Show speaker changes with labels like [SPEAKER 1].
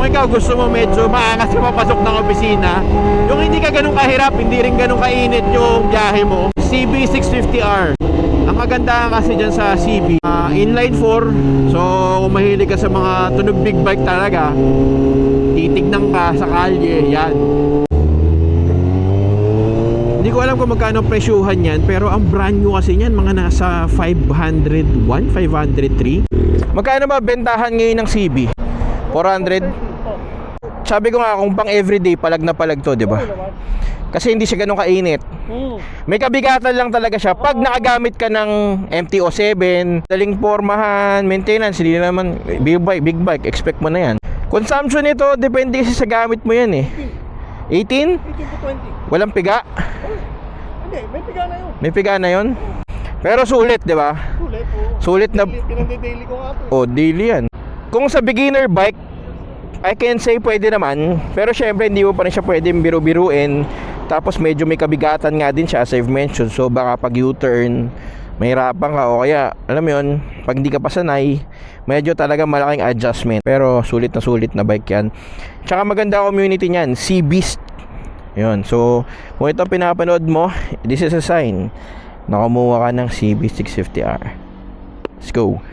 [SPEAKER 1] ikaw gusto mo medyo maangas ka papasok ng opisina, yung hindi ka ganun kahirap, hindi rin ganun kainit yung biyahe mo, CB650R. Ang kagandahan kasi dyan sa CB, inline 4. So kung mahilig ka sa mga tunog big bike talaga, titignan ka sa kalye, yan. Hindi ko alam kung magkano presyuhan yan, pero ang brand new kasi yan, mga nasa 501, 503. Magkano ba bentahan ngayon ng CB? 400? Sabi ko nga, kung pang everyday, palag na palag to, di ba? Kasi hindi siya ganun kainit. May kabigatan lang talaga siya. Pag nakagamit ka ng MTO7, daling pormahan, maintenance, hindi naman big bike, expect mo na yan. Consumption nito, depende kasi sa gamit mo yan eh. 18?
[SPEAKER 2] 18 to 20.
[SPEAKER 1] Walang piga?
[SPEAKER 2] Hindi, may piga na yun.
[SPEAKER 1] May piga na yun? Pero sulit, di ba?
[SPEAKER 2] Sulit po.
[SPEAKER 1] Sulit na.
[SPEAKER 2] Pinande-daily ko nga to.
[SPEAKER 1] Oh, daily yan. Kung sa beginner bike, I can say pwede naman. Pero syempre hindi mo pa rin siya pwedeng biru-biruin. Tapos medyo may kabigatan nga din siya, as I've mentioned. So baka pag U-turn, mahirapan ka. O kaya, alam mo yun, pag hindi ka pa sanay, medyo talaga malaking adjustment. Pero sulit na bike yan. Tsaka maganda community niyan, Sea-Beast. Yun, so kung ito pinapanood mo, this is a sign na kumuha ka ng CB650R. Let's go.